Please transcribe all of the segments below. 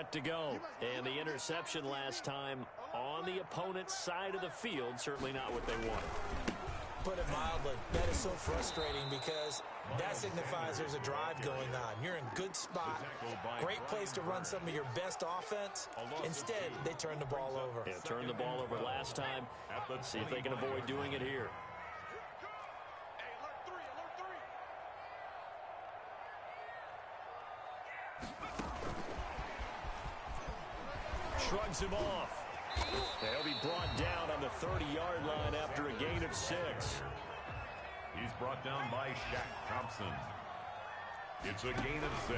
set to go. And the interception last time on the opponent's side of the field, certainly not what they wanted. Put it mildly, that is so frustrating because that signifies there's a drive going on. You're in good spot, great place to run some of your best offense. Instead, they turn the ball over. Yeah, turned the ball over last time. Let's see if they can avoid doing it here. Shrugs him off. They'll be brought down on the 30-yard line after a gain of 6. He's brought down by Shaq Thompson. It's a gain of 6.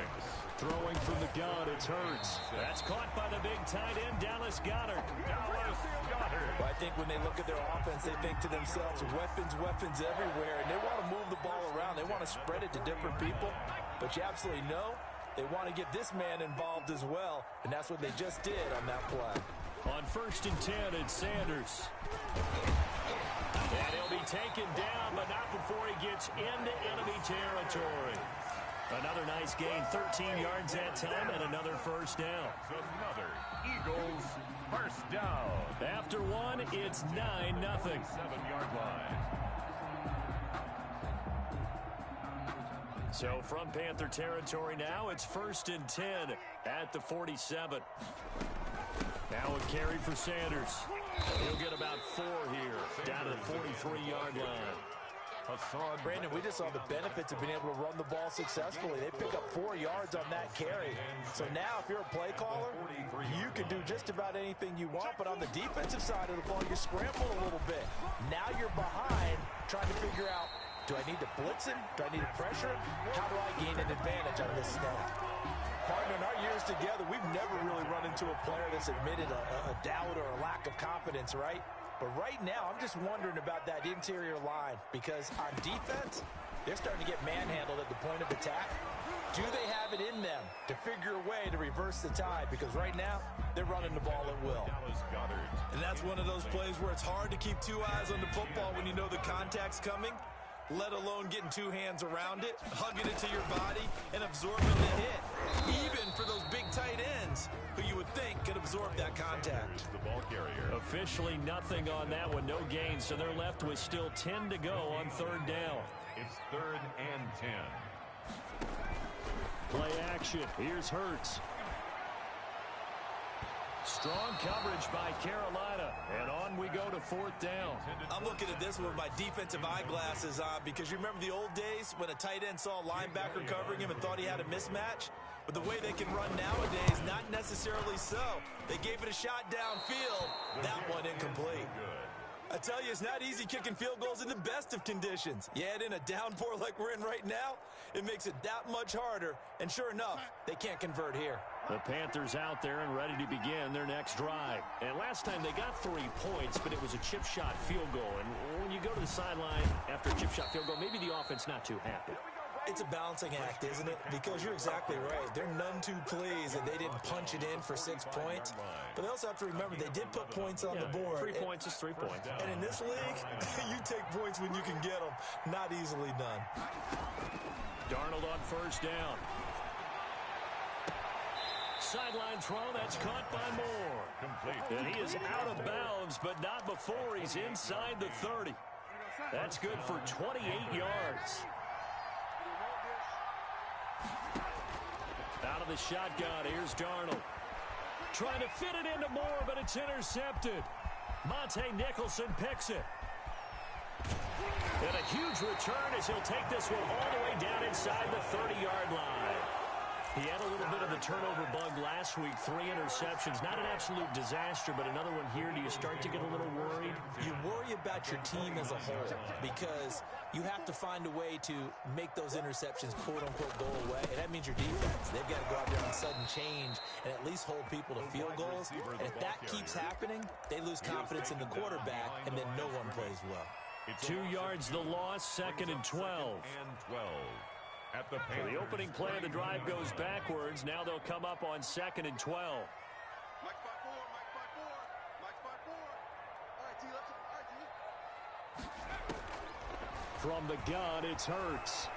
Throwing from the gun, it's Hurts. That's caught by the big tight end, Dallas Goedert. Dallas Goedert. Well, I think when they look at their offense, they think to themselves, weapons, weapons everywhere, and they want to move the ball around. They want to spread it to different people, but you absolutely know they want to get this man involved as well, and that's what they just did on that play. On 1st and 10, it's Sanders. And he'll be taken down, but not before he gets into enemy territory. Another nice gain, 13 yards that time, and another first down. Another Eagles first down. After one, it's 9-0. 7-yard line. So from Panther territory now, it's 1st and 10 at the 47. Now a carry for Sanders. He'll get about 4 here, down to the 43-yard line. Brandon, we just saw the benefits of being able to run the ball successfully. They pick up 4 yards on that carry. So now if you're a play caller, you can do just about anything you want. But on the defensive side of the ball, you scramble a little bit. Now you're behind trying to figure out, do I need to blitz him? Do I need to pressure him? How do I gain an advantage on this snap? Partner, in our years together, we've never really run into a player that's admitted a doubt or a lack of confidence, right? But right now, I'm just wondering about that interior line because on defense, they're starting to get manhandled at the point of attack. Do they have it in them to figure a way to reverse the tide? Because right now, they're running the ball at will. And that's one of those plays where it's hard to keep 2 eyes on the football when you know the contact's coming, let alone getting 2 hands around it, hugging it to your body, and absorbing the hit. Even for those big tight ends who you would think could absorb that contact. The ball carrier. Officially nothing on that one, no gain, so they're left with still 10 to go on 3rd down. It's 3rd and 10. Play action. Here's Hurts. Strong coverage by Carolina. And on we go to 4th down. I'm looking at this with my defensive eyeglasses on because you remember the old days when a tight end saw a linebacker covering him and thought he had a mismatch? But the way they can run nowadays, not necessarily so. They gave it a shot downfield. That one incomplete. I tell you, it's not easy kicking field goals in the best of conditions. Yet in a downpour like we're in right now, it makes it that much harder. And sure enough, they can't convert here. The Panthers out there and ready to begin their next drive. And last time they got 3 points, but it was a chip shot field goal. And when you go to the sideline after a chip shot field goal, maybe the offense not too happy. It's a balancing act, isn't it? Because you're exactly right. They're none too pleased that they didn't punch it in for 6 points. But they also have to remember they did put points on the board. 3 points is 3 points. And in this league, you take points when you can get them. Not easily done. Darnold on 1st down. Sideline throw, that's caught by Moore. And he is out of bounds, but not before he's inside the 30. That's good for 28 yards. Out of the shotgun, here's Darnold. Trying to fit it into Moore, but it's intercepted. Monte Nicholson picks it. And a huge return as he'll take this one all the way down inside the 30-yard line. He had a little bit of the turnover bug last week, 3 interceptions. Not an absolute disaster, but another one here. Do you start to get a little worried? You worry about your team as a whole because you have to find a way to make those interceptions, quote-unquote, go away. And that means your defense. They've got to go out there on sudden change and at least hold people to field goals. And if that keeps happening, they lose confidence in the quarterback, and then no one plays well. 2 yards the loss, 2nd and 12. And 12. At the So the opening play of the drive goes backwards. Now they'll come up on 2nd and 12. From the gun, it's Hurts.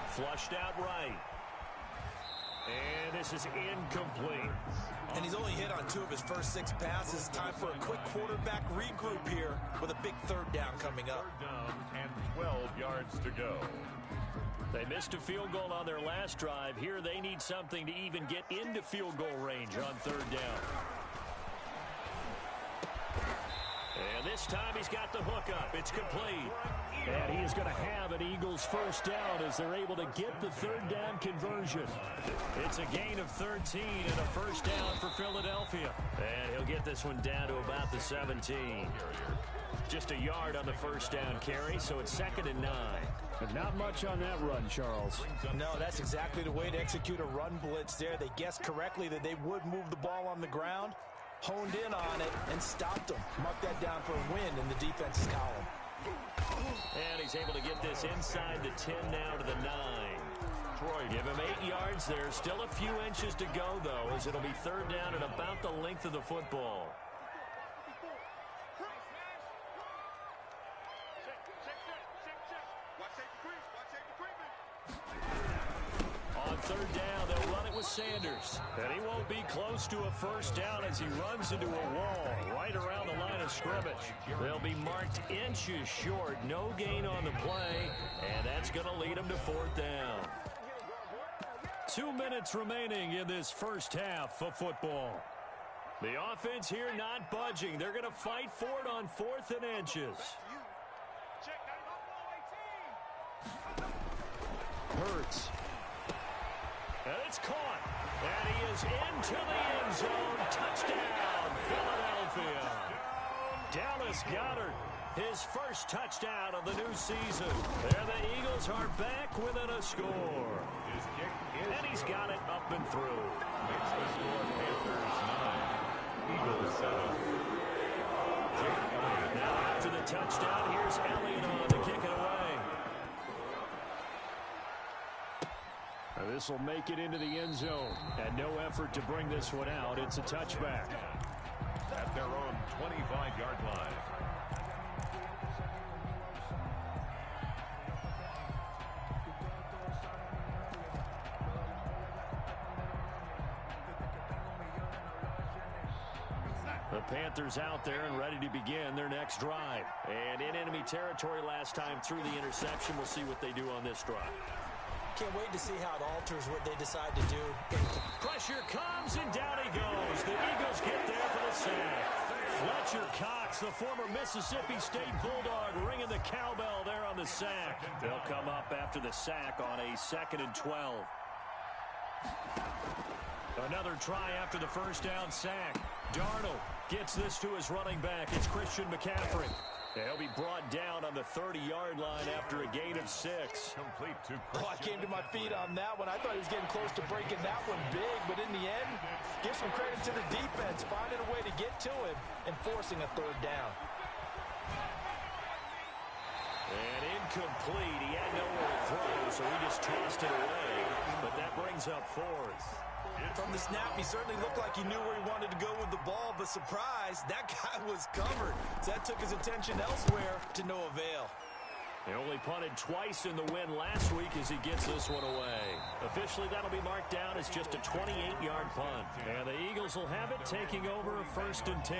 Flushed out right. And this is incomplete. hit on 2 of his first 6 passes. Time for a quick quarterback regroup here with a big 3rd down coming up. 3rd down and 12 yards to go. They missed a field goal on their last drive. Here they need something to even get into field goal range on 3rd down. And this time he's got the hook up. It's complete. And he is going to have an Eagles 1st down as they're able to get the 3rd down conversion. It's a gain of 13 and a 1st down for Philadelphia. And he'll get this one down to about the 17. Just a yard on the 1st down carry, so it's 2nd and 9. But not much on that run, Charles. No, that's exactly the way to execute a run blitz there. They guessed correctly that they would move the ball on the ground, honed in on it, and stopped them. Mark that down for a win in the defense's column. And he's able to get this inside the 10 now to the 9. Give him 8 yards there. Still a few inches to go, though, as it'll be 3rd down and about the length of the football. On 3rd down, they'll run it with Sanders. And he won't be close to a 1st down as he runs into a wall right around the line of scrimmage. They'll be marked inches short. No gain on the play, and that's going to lead them to 4th down. 2 minutes remaining in this 1st half of football. The offense here not budging. They're going to fight for it on 4th and inches. Hurts. And it's caught. And he is into the end zone. Touchdown, Philadelphia. Dallas Goedert, his 1st touchdown of the new season. There the Eagles are back within a score. And he's got it up and through. Makes the score Panthers 9, Eagles 7. Now after the touchdown, here's Elliott on to kick it away. This will make it into the end zone. And no effort to bring this one out. It's a touchback. At their own 25-yard line. The Panthers out there and ready to begin their next drive. And in enemy territory last time through the interception. We'll see what they do on this drive. Can't wait to see how it alters what they decide to do. Pressure comes, and down he goes. The Eagles get there for the sack. Fletcher Cox, the former Mississippi State Bulldog, ringing the cowbell there on the sack. They'll come up after the sack on a 2nd and 12. Another try after the 1st down sack. Darnold gets this to his running back. It's Christian McCaffrey. He'll be brought down on the 30-yard line after a gain of 6. Complete to Oh, I came to my feet on that one. I thought he was getting close to breaking that one big, but in the end, give some credit to the defense, finding a way to get to him and forcing a 3rd down. And incomplete. He had nowhere to throw, so he just tossed it away. But that brings up 4th. From the snap, he certainly looked like he knew where he wanted to go with the ball, but surprise, that guy was covered. So that took his attention elsewhere to no avail. He only punted twice in the win last week as he gets this one away. Officially, that'll be marked down as just a 28-yard punt. And the Eagles will have it, taking over a 1st and 10.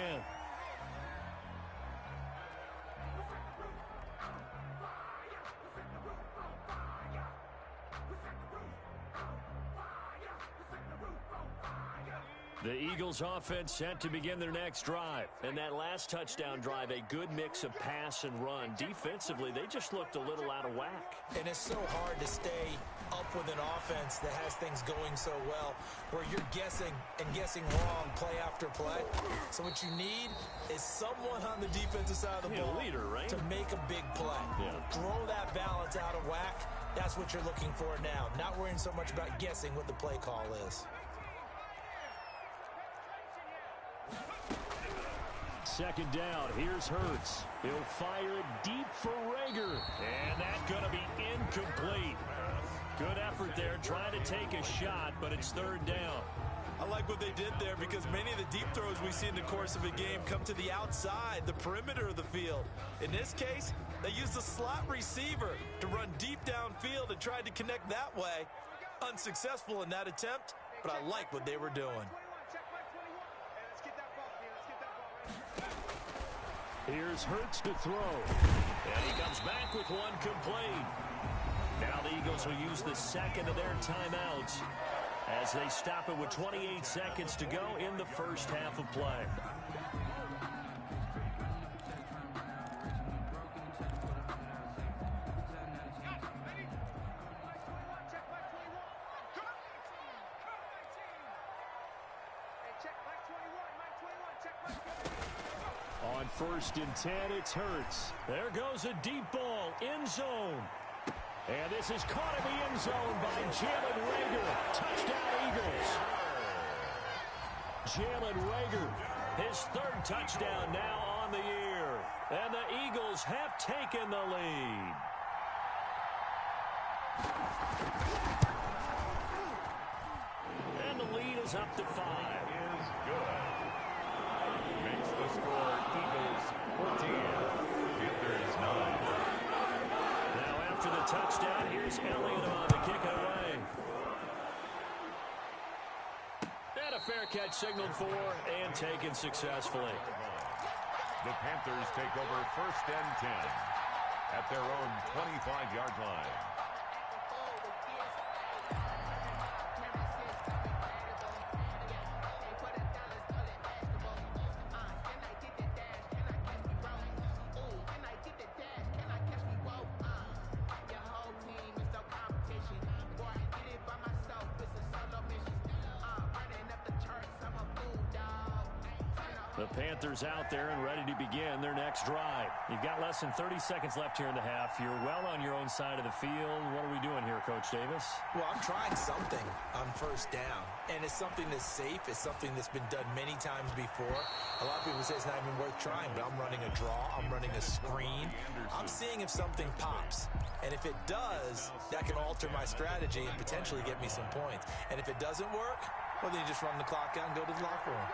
The Eagles offense set to begin their next drive. And that last touchdown drive, a good mix of pass and run. Defensively, they just looked a little out of whack. And it's so hard to stay up with an offense that has things going so well, where you're guessing and guessing wrong play after play. So what you need is someone on the defensive side of the ball leader, right? to make a big play. Yeah. Throw that balance out of whack. That's what you're looking for now. Not worrying so much about guessing what the play call is. 2nd down, here's Hurts. He'll fire it deep for Rager. And that's going to be incomplete. Good effort there, trying to take a shot, but it's 3rd down. I like what they did there because many of the deep throws we see in the course of a game come to the outside, the perimeter of the field. In this case, they used a slot receiver to run deep downfield and tried to connect that way. Unsuccessful in that attempt, but I like what they were doing. Here's Hurts to throw. And he comes back with one complete. Now the Eagles will use the second of their timeouts as they stop it with 28 seconds to go in the first half of play. On 1st and 10, it's Hurts. There goes a deep ball, end zone. And this is caught in the end zone by Jalen Reagor. Touchdown, Eagles. Jalen Reagor, his 3rd touchdown now on the year. And the Eagles have taken the lead. And the lead is up to 5. Is good. Makes the score Eagles 14, Panthers 9. After the touchdown, here's Elliott on the kick away. And a fair catch signaled for and taken successfully. The Panthers take over 1st and 10 at their own 25-yard line. The Panthers out there and ready to begin their next drive. You've got less than 30 seconds left here in the half. You're well on your own side of the field. What are we doing here, Coach Davis? Well, I'm trying something on 1st down, and it's something that's safe. It's something that's been done many times before. A lot of people say it's not even worth trying, but I'm running a draw. I'm running a screen. I'm seeing if something pops. And if it does, that can alter my strategy and potentially get me some points. And if it doesn't work, well, then you just run the clock out and go to the locker room.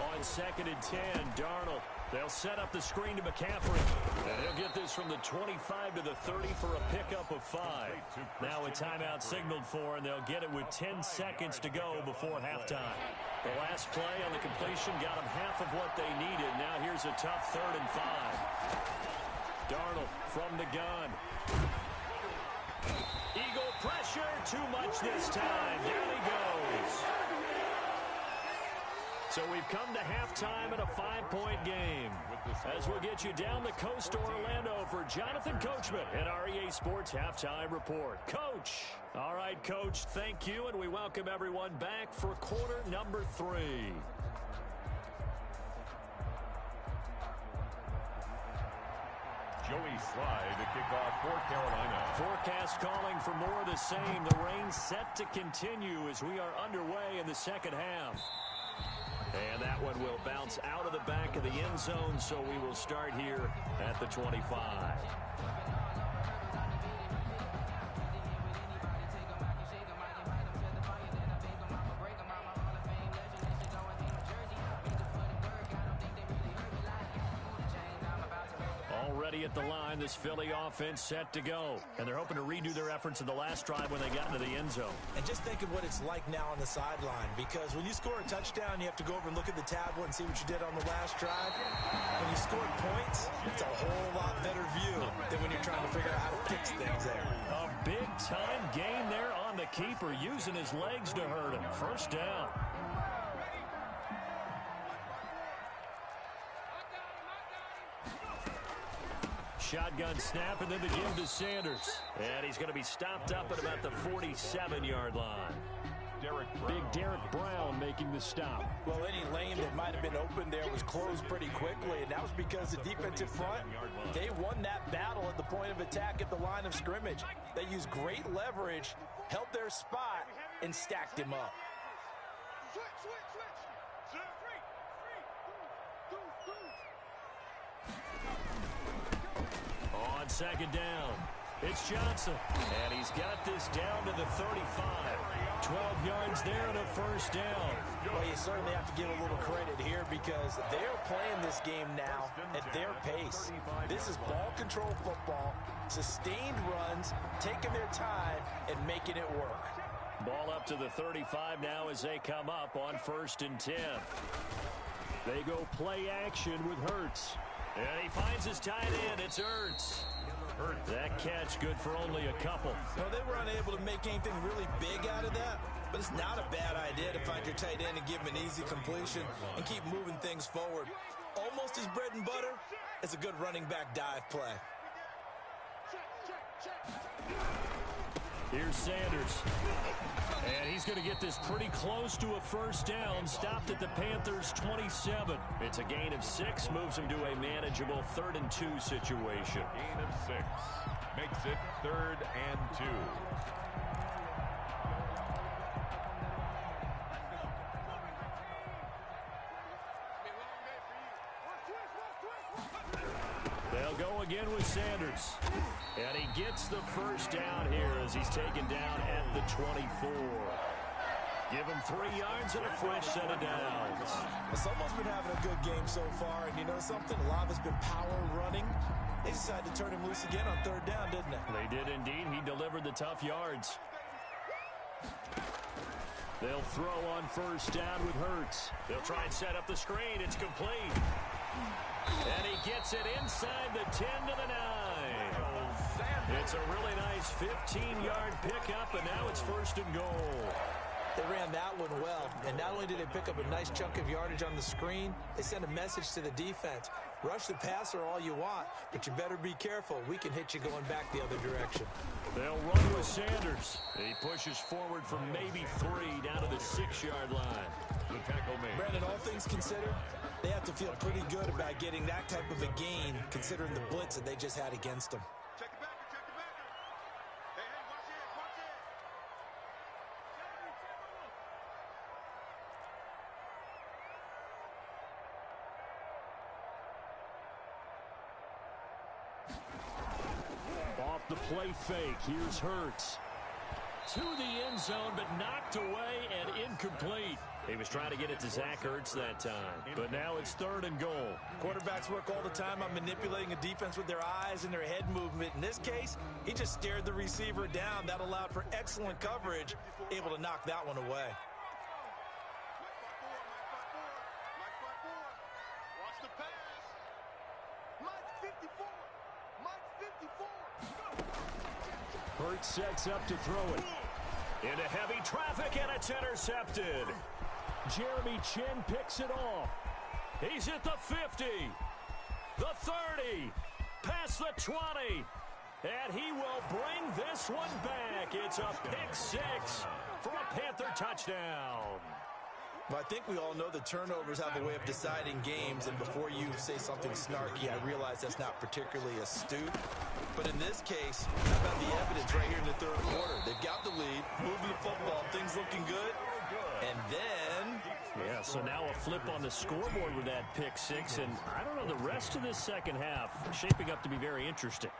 On 2nd and 10, Darnold. They'll set up the screen to McCaffrey. And he'll get this from the 25 to the 30 for a pickup of 5. Now a timeout signaled for, and they'll get it with 10 seconds to go before halftime. The last play on the completion got them half of what they needed. Now here's a tough 3rd and 5. Darnold from the gun. Eagle pressure, too much this time. Down he goes. So we've come to halftime in a 5-point game. As we'll get you down the coast to Orlando for Jonathan Coachman at our EA Sports Halftime Report. Coach. All right, Coach, thank you, and we welcome everyone back for quarter number 3. Joey Slye to kick off for Carolina. Forecast calling for more of the same. The rain set to continue as we are underway in the second half. And that one will bounce out of the back of the end zone, so we will start here at the 25. Already at the line, this Philly offense set to go. And they're hoping to redo their efforts in the last drive when they got into the end zone. And just think of what it's like now on the sideline, because when you score a touchdown, you have to go over and look at the tablet and see what you did on the last drive. When you scored points, it's a whole lot better view than when you're trying to figure out how to fix things there. A big-time gain there on the keeper, using his legs to hurt him. 1st down. Shotgun snap, and then the give to Sanders. And he's going to be stopped up at about the 47-yard line. Big Derek Brown making the stop. Well, any lane that might have been open there was closed pretty quickly, and that was because the defensive front, they won that battle at the point of attack at the line of scrimmage. They used great leverage, held their spot, and stacked him up. On 2nd down, it's Johnson. And he's got this down to the 35. 12 yards there and a 1st down. Well, you certainly have to give a little credit here because they're playing this game now at their pace. This is ball control football, sustained runs, taking their time, and making it work. Ball up to the 35 now as they come up on 1st and 10. They go play action with Hurts. And he finds his tight end. It's Hurts. That catch good for only a couple. Well, they were unable to make anything really big out of that, but it's not a bad idea to find your tight end and give him an easy completion and keep moving things forward. Almost his bread and butter is a good running back dive play. Here's Sanders. And he's going to get this pretty close to a first down. Stopped at the Panthers' 27. It's a gain of 6. Moves him to a manageable 3rd and 2 situation. Gain of 6. Makes it 3rd and 2. They'll go again with Sanders. And he gets the first down here as he's taken down at the 24. Give him 3 yards and a fresh set of downs. Someone's been having a good game so far, and you know something? A lot of it's been power running. They decided to turn him loose again on 3rd down, didn't they? They did indeed. He delivered the tough yards. They'll throw on first down with Hurts. They'll try and set up the screen. It's complete. And he gets it inside the 10 to the 9. It's a really nice 15-yard pickup, and now it's 1st and goal. They ran that one well, and not only did they pick up a nice chunk of yardage on the screen, they sent a message to the defense. Rush the passer all you want, but you better be careful. We can hit you going back the other direction. They'll run with Sanders. He pushes forward from maybe 3 down to the 6-yard line. The tackle made. Brandon, all things considered, they have to feel pretty good about getting that type of a gain, considering the blitz that they just had against them. Off the play fake, here's Hurts. To the end zone, but knocked away and incomplete. He was trying to get it to Zach Ertz that time, but now it's 3rd and goal. Quarterbacks work all the time on manipulating a defense with their eyes and their head movement. In this case, he just stared the receiver down. That allowed for excellent coverage, able to knock that one away. Hurts sets up to throw it. Into heavy traffic, and it's intercepted. Jeremy Chin picks it off. He's at the 50, the 30, past the 20, and he will bring this one back. It's a pick 6 for a Panther touchdown. Well, I think we all know the turnovers have a way of deciding games, and before you say something snarky, I realize that's not particularly astute. But in this case, how about the evidence right here in the 3rd quarter? They've got the lead, moving the football, things looking good, and then... Yeah, so now a flip on the scoreboard with that pick 6, and I don't know, the rest of this second half shaping up to be very interesting.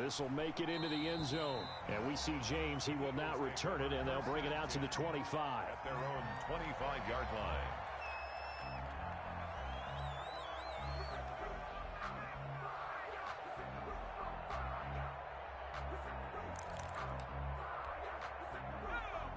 This will make it into the end zone. And we see James, he will not return it, and they'll bring it out to the 25. At their own 25-yard line.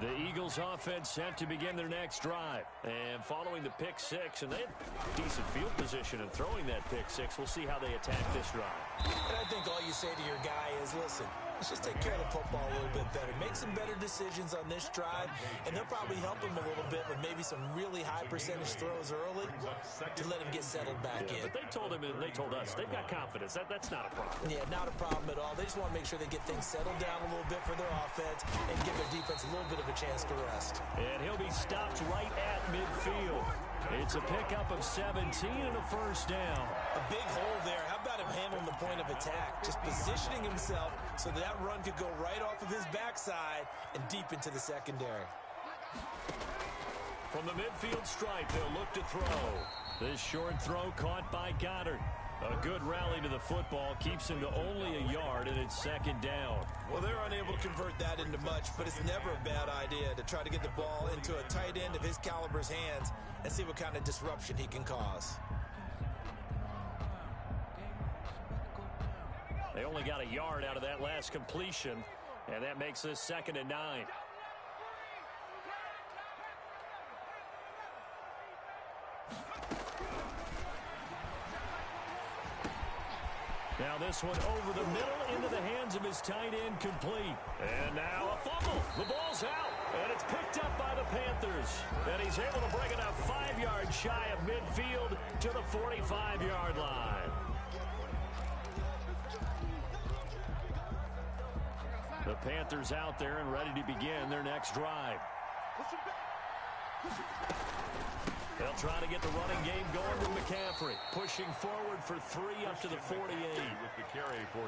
The Eagles offense set to begin their next drive. And following the pick 6, and they had decent field position in throwing that pick 6. We'll see how they attack this drive. And I think all you say to your guy is, listen, let's just take care of the football a little bit better. Make some better decisions on this drive, and they'll probably help him a little bit with maybe some really high percentage throws early to let him get settled back in. But they told him and they told us they've got confidence. That's not a problem. Yeah, not a problem at all. They just want to make sure they get things settled down a little bit for their offense and give their defense a little bit of a chance to rest. And he'll be stopped right at midfield. It's a pickup of 17 and a first down. A big hole there. How about him handling the point of attack? Just positioning himself so that run could go right off of his backside and deep into the secondary. From the midfield stripe, they'll look to throw. This short throw caught by Goddard. A good rally to the football keeps him to only a yard, and it's 2nd down. Well, they're unable to convert that into much, but it's never a bad idea to try to get the ball into a tight end of his caliber's hands and see what kind of disruption he can cause. They only got a yard out of that last completion, and that makes this 2nd and 9. Now this one over the middle into the hands of his tight end, complete. And now a fumble. The ball's out, and it's picked up by the Panthers. And he's able to bring it up 5 yards shy of midfield to the 45-yard line. The Panthers out there and ready to begin their next drive. They'll try to get the running game going with McCaffrey. Pushing forward for 3 up to the 48.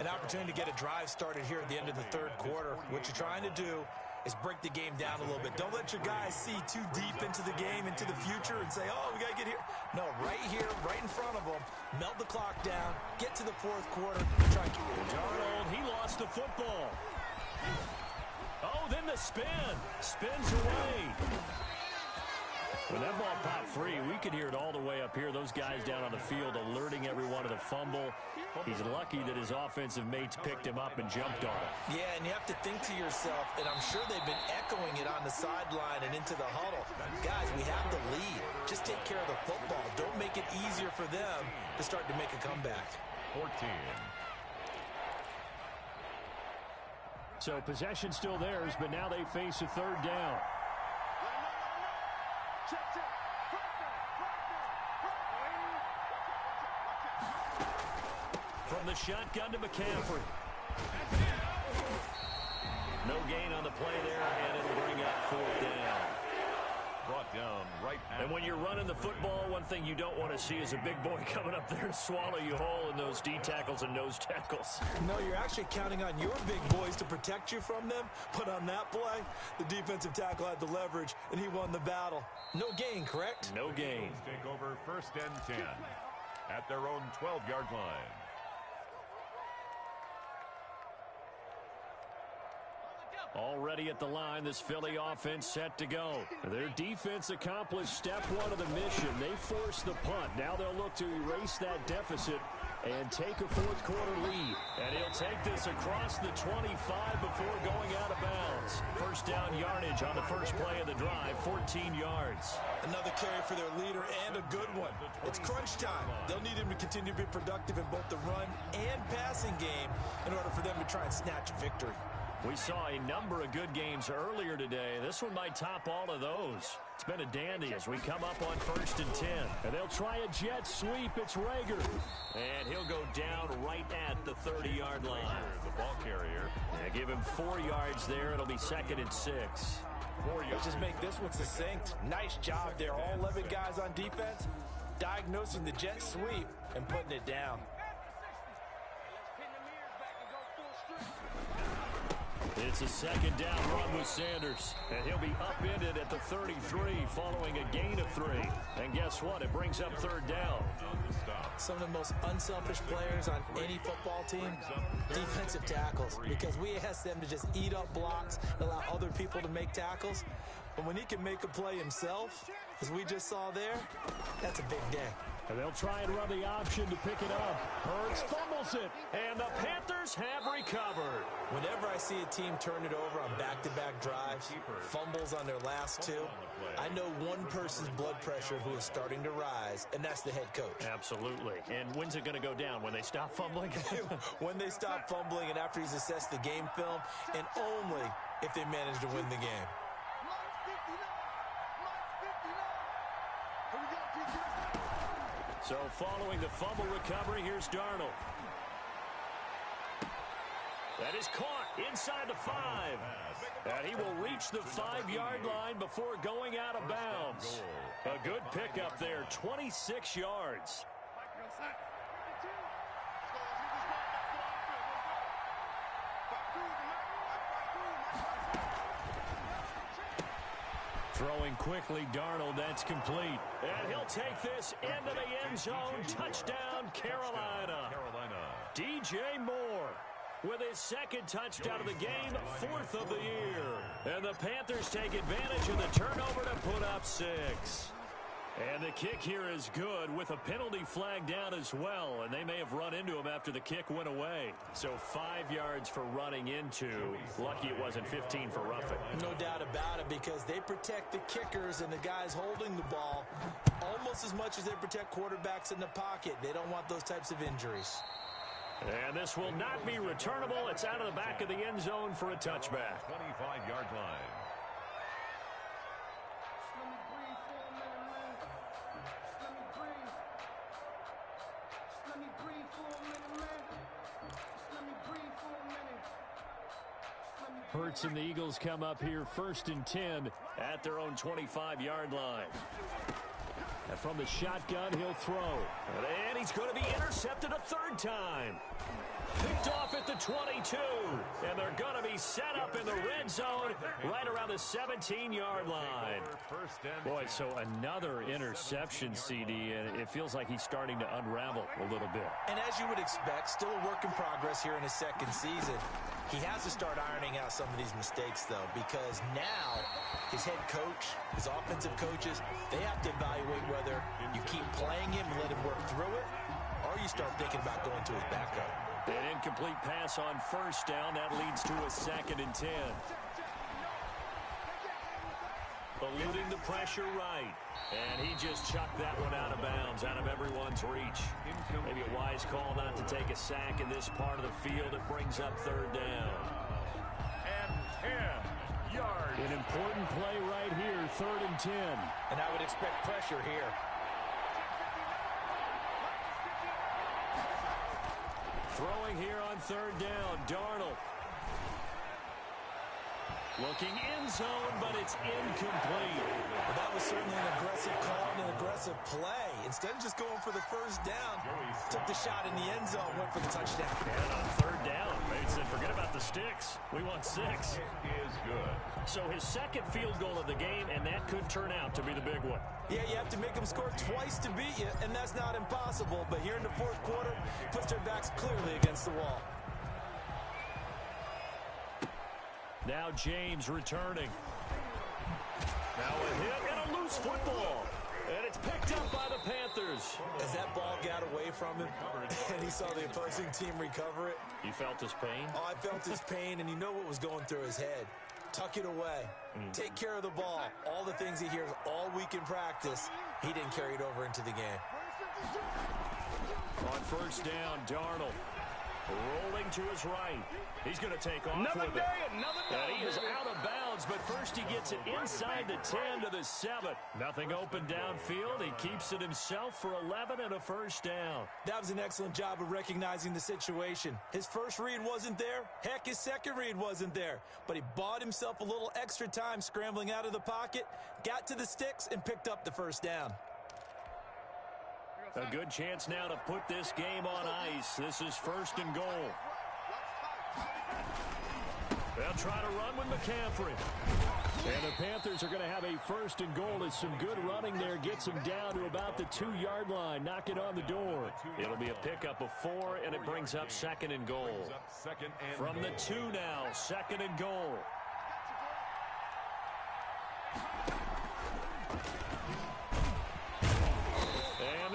An opportunity to get a drive started here at the end of the third quarter. What you're trying to do is break the game down a little bit. Don't let your guys see too deep into the game, into the future, and say, oh, we got to get here. No, right here, right in front of them. Melt the clock down, get to the fourth quarter, and try and keep it. Darnold, he lost the football. Oh, then the spin. Spins away. When that ball popped free, we could hear it all the way up here. Those guys down on the field alerting everyone of the fumble. He's lucky that his offensive mates picked him up and jumped on it. Yeah, and you have to think to yourself, and I'm sure they've been echoing it on the sideline and into the huddle. Guys, we have the lead. Just take care of the football. Don't make it easier for them to start to make a comeback. 14. So possession still theirs, but now they face a third down. From the shotgun to McCaffrey. No gain on the play there, and it'll bring up fourth down. Brought down right at. And when you're running the football, one thing you don't want to see is a big boy coming up there to swallow you whole in those D tackles and nose tackles. No, you're actually counting on your big boys to protect you from them. But on that play, the defensive tackle had the leverage, and he won the battle. No gain, correct? No gain. Take over first and 10 at their own 12-yard line. Already at the line, this Philly offense set to go. Their defense accomplished step one of the mission. They forced the punt. Now they'll look to erase that deficit and take a fourth quarter lead. And he'll take this across the 25 before going out of bounds. First down yardage on the first play of the drive, 14 yards. Another carry for their leader and a good one. It's crunch time. They'll need him to continue to be productive in both the run and passing game in order for them to try and snatch a victory. We saw a number of good games earlier today. This one might top all of those. It's been a dandy as we come up on first and 10. And they'll try a jet sweep. It's Rager. And he'll go down right at the 30-yard line. The ball carrier. Yeah, give him 4 yards there. It'll be second and 6. 4 yards. Just make this one succinct. Nice job there. All 11 guys on defense diagnosing the jet sweep and putting it down. It's a second down run with Sanders. And he'll be upended at the 33 following a gain of 3. And guess what? It brings up third down. Some of the most unselfish players on any football team, defensive tackles. Because we ask them to just eat up blocks, allow other people to make tackles. But when he can make a play himself, as we just saw there, that's a big day. And they'll try and run the option to pick it up. Hurts fumbles it. And the Panthers have recovered. Whenever I see a team turn it over on back-to-back drives, fumbles on their last 2, I know one person's blood pressure who is starting to rise, and that's the head coach. Absolutely. And when's it going to go down? When they stop fumbling? When they stop fumbling and after he's assessed the game film, and only if they manage to win the game. So following the fumble recovery, here's Darnold. That is caught inside the 5. And he will reach the 5-yard line before going out of bounds. A good pickup there, 26 yards. Throwing quickly, Darnold, that's complete. And he'll take this into the end zone. Touchdown, Carolina. DJ Moore with his second touchdown of the game, 4th of the year. And the Panthers take advantage of the turnover to put up 6. And the kick here is good with a penalty flag down as well. And they may have run into him after the kick went away. So 5 yards for running into. Lucky it wasn't 15 for roughing. No doubt about it, because they protect the kickers and the guys holding the ball almost as much as they protect quarterbacks in the pocket. They don't want those types of injuries. And this will not be returnable. It's out of the back of the end zone for a touchback. 25-yard line. Hurts and the Eagles come up here 1st and 10 at their own 25-yard line. And from the shotgun, he'll throw. And he's going to be intercepted a third time. Picked off at the 22. And they're going to be set up in the red zone right around the 17-yard line. Boy, so another interception, CD, and it feels like he's starting to unravel a little bit. And as you would expect, still a work in progress here in his second season. He has to start ironing out some of these mistakes, though, because now his head coach, his offensive coaches, they have to evaluate whether you keep playing him and let him work through it, or you start thinking about going to his backup. An incomplete pass on 1st down. That leads to a 2nd and 10. Eluding the pressure right. And he just chucked that one out of bounds, out of everyone's reach. Maybe a wise call not to take a sack in this part of the field. It brings up 3rd down. And 10 yards. An important play right here, 3rd and 10. And I would expect pressure here. Throwing here on 3rd down, Darnold. Looking end zone, but it's incomplete. Well, that was certainly an aggressive call and an aggressive play. Instead of just going for the 1st down, took the shot in the end zone, went for the touchdown. And on 3rd down, they said, forget about the sticks. We want 6. It is good. So his second field goal of the game, and that could turn out to be the big one. Yeah, you have to make them score twice to beat you, and that's not impossible. But here in the 4th quarter, puts their backs clearly against the wall. Now James returning. Now a hit and a loose football. And it's picked up by the Panthers. As that ball got away from him, and he saw the opposing team recover it. You felt his pain? Oh, I felt his pain, and you know what was going through his head. Tuck it away. Take care of the ball. All the things he hears all week in practice, he didn't carry it over into the game. On 1st down, Darnold. Rolling to his right. He's going to take off Another with it. day. And he is out of bounds, but first he gets it inside the 10 to the 7. Nothing open downfield. He keeps it himself for 11 and a 1st down. That was an excellent job of recognizing the situation. His first read wasn't there. Heck, his second read wasn't there. But he bought himself a little extra time scrambling out of the pocket, got to the sticks, and picked up the 1st down. A good chance now to put this game on ice. This is 1st and goal. They'll try to run with McCaffrey. And the Panthers are going to have a 1st and goal. As some good running there gets them down to about the 2-yard line. Knock it on the door. It'll be a pickup of 4, and it brings up 2nd and goal. From the 2 now, 2nd and goal.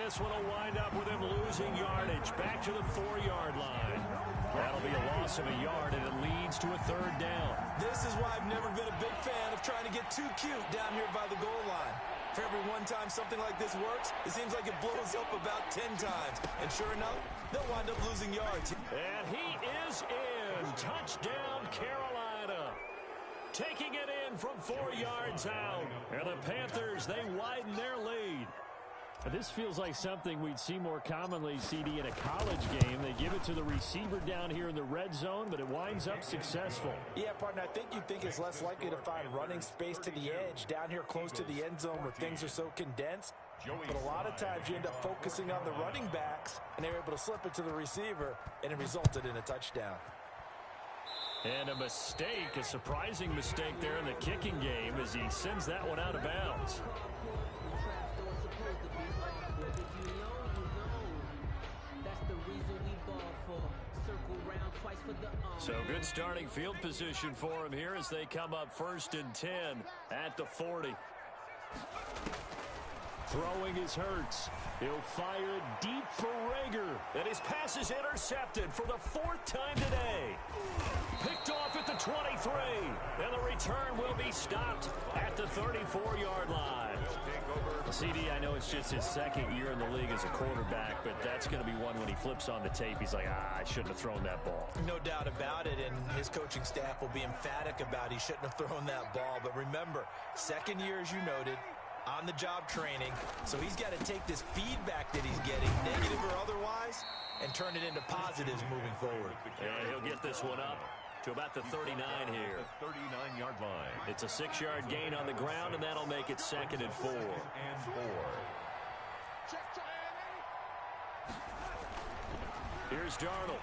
This one will wind up with him losing yardage back to the 4-yard line. That'll be a loss of a yard, and it leads to a 3rd down. This is why I've never been a big fan of trying to get too cute down here by the goal line. For every one time something like this works, it seems like it blows up about 10 times. And sure enough, they'll wind up losing yards. And he is in. Touchdown, Carolina. Taking it in from 4 yards out. And the Panthers, they widen their lead. This feels like something we'd see more commonly, CD, in a college game. They give it to the receiver down here in the red zone, but it winds up successful. Yeah, partner, I think you'd think it's less likely to find running space to the edge down here close to the end zone where things are so condensed. But a lot of times you end up focusing on the running backs, and they're able to slip it to the receiver, and it resulted in a touchdown. And a mistake, a surprising mistake there in the kicking game as he sends that one out of bounds. So good starting field position for him here as they come up 1st and 10 at the 40. Throwing is Hurts. He'll fire it deep for Rager. And his pass is intercepted for the 4th time today. Picked off at the 23. And the return will be stopped at the 34-yard line. CD, I know it's just his 2nd year in the league as a quarterback, but that's going to be one when he flips on the tape. He's like, I shouldn't have thrown that ball. No doubt about it, and his coaching staff will be emphatic about he shouldn't have thrown that ball. But remember, 2nd year, as you noted, on-the-job training, so he's got to take this feedback that he's getting, negative or otherwise, and turn it into positives moving forward. And he'll get this one up to about the 39 here. The 39-yard line. It's a 6-yard gain on the ground, and that'll make it 2nd and 4. Here's Darnold.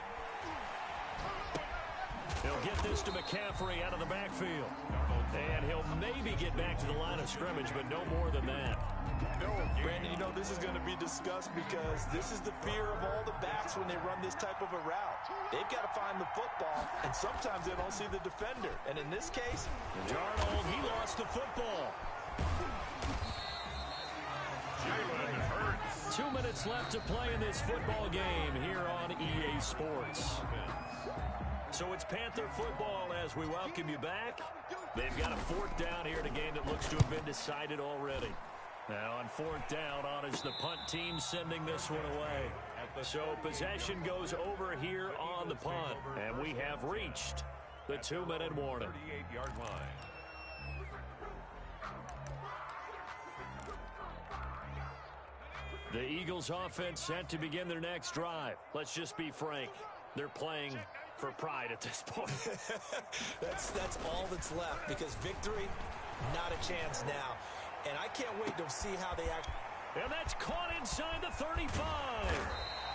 He'll get this to McCaffrey out of the backfield. And he'll maybe get back to the line of scrimmage, but no more than that. Brandon, you know this is going to be discussed because this is the fear of all the backs when they run this type of a route. They've got to find the football, and sometimes they don't see the defender. And in this case, Darnold, he lost the football. Jalen Hurts. 2 minutes left to play in this football game here on EA Sports. So it's Panther football as we welcome you back. They've got a 4th down here in a game that looks to have been decided already. Now on 4th down, on is the punt team sending this one away. So possession goes over here on the punt. And we have reached the 2-minute warning. 38-yard line. The Eagles offense set to begin their next drive. Let's just be frank. They're playing for pride at this point. that's all that's left because victory, not a chance now. And I can't wait to see how they act. And that's caught inside the 35.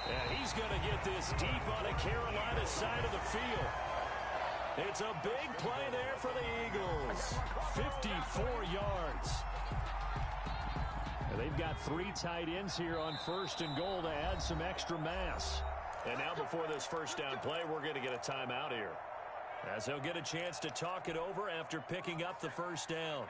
And he's going to get this deep on the Carolina side of the field. It's a big play there for the Eagles. 54 yards. And they've got 3 tight ends here on 1st and goal to add some extra mass. And now before this first down play, we're going to get a timeout here, as they'll get a chance to talk it over after picking up the first down.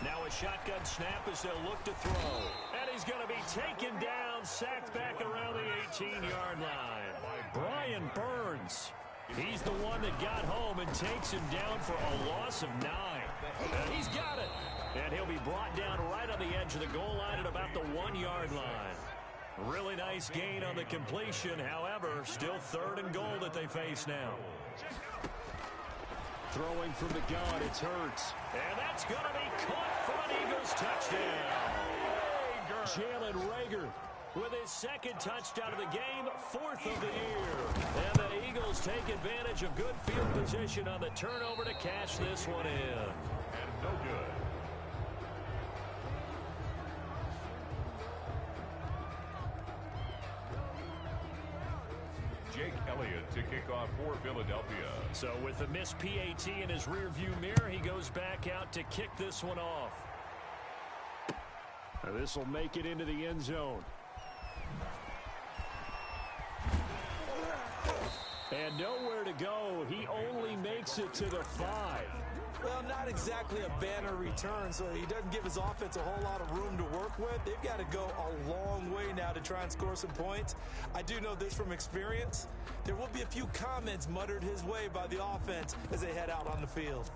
Now a shotgun snap as they'll look to throw. And he's going to be taken down, sacked back around the 18-yard line. Brian Burns. He's the one that got home and takes him down for a loss of 9. And he's got it. And he'll be brought down right on the edge of the goal line at about the 1-yard line. Really nice gain on the completion. However, still 3rd and goal that they face now. Throwing from the gun, it's Hurts. And that's going to be caught for an Eagles touchdown. Jalen Rager with his 2nd touchdown of the game, 4th of the year. And the Eagles take advantage of good field position on the turnover to cash this one in. And no good. Jake Elliott to kick off for Philadelphia. So with the missed PAT in his rearview mirror, he goes back out to kick this one off. This will make it into the end zone. And nowhere to go. He only makes it to the 5. Well, not exactly a banner return, so he doesn't give his offense a whole lot of room to work with. They've got to go a long way now to try and score some points. I do know this from experience. There will be a few comments muttered his way by the offense as they head out on the field.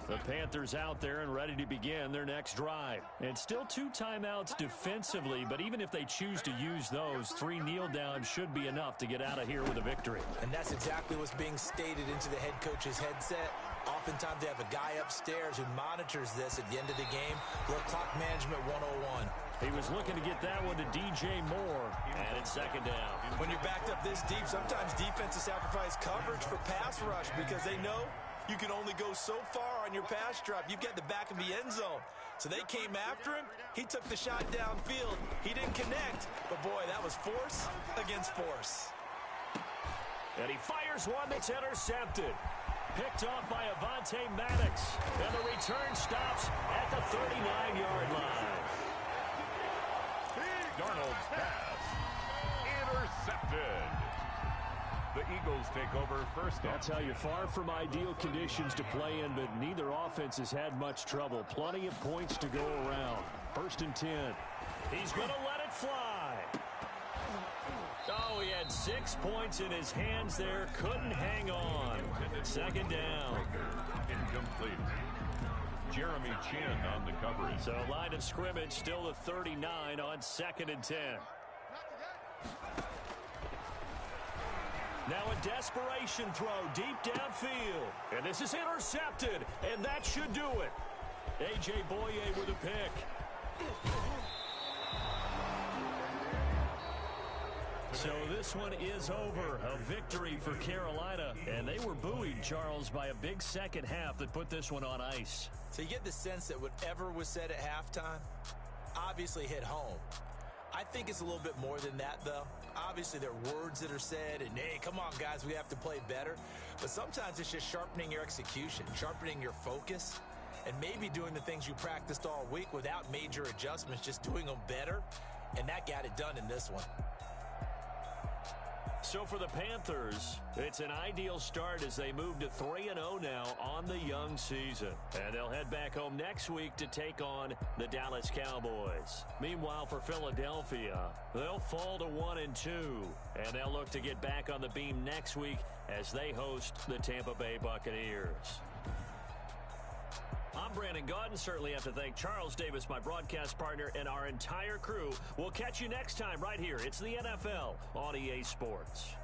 The Panthers out there and ready to begin their next drive. And still 2 timeouts defensively, but even if they choose to use those, 3 kneel downs should be enough to get out of here with a victory. And that's exactly what's being stated into the head coach's headset. Oftentimes they have a guy upstairs who monitors this at the end of the game. Little clock management 101. He was looking to get that one to DJ Moore, and it's 2nd down. When you're backed up this deep, sometimes defenses sacrifice coverage for pass rush because they know you can only go so far on your pass drop. You've got the back of the end zone. So they came after him. He took the shot downfield. He didn't connect. But, boy, that was force against force. And he fires one that's intercepted. Picked off by Avonte Maddox. And the return stops at the 39-yard line. Darnold's pass intercepted. Eagles take over first down. That's how you're far from ideal conditions to play in, but neither offense has had much trouble. Plenty of points to go around. 1st and 10. He's going to let it fly. Oh, he had 6 points in his hands there. Couldn't hang on. 2nd down. Incomplete. Jeremy Chin on the coverage. So line of scrimmage still the 39 on 2nd and 10. Now a desperation throw deep downfield. And this is intercepted. And that should do it. A.J. Boye with a pick. So this one is over. A victory for Carolina. And they were buoyed, Charles, by a big second half that put this one on ice. So you get the sense that whatever was said at halftime obviously hit home. I think it's a little bit more than that, though. Obviously, there are words that are said, and, hey, come on, guys, we have to play better. But sometimes it's just sharpening your execution, sharpening your focus, and maybe doing the things you practiced all week without major adjustments, just doing them better. And that got it done in this one. So for the Panthers, it's an ideal start as they move to 3-0 now on the young season. And they'll head back home next week to take on the Dallas Cowboys. Meanwhile, for Philadelphia, they'll fall to 1-2. And they'll look to get back on the beam next week as they host the Tampa Bay Buccaneers. I'm Brandon Gaudin. Certainly have to thank Charles Davis, my broadcast partner, and our entire crew. We'll catch you next time right here. It's the NFL on EA Sports.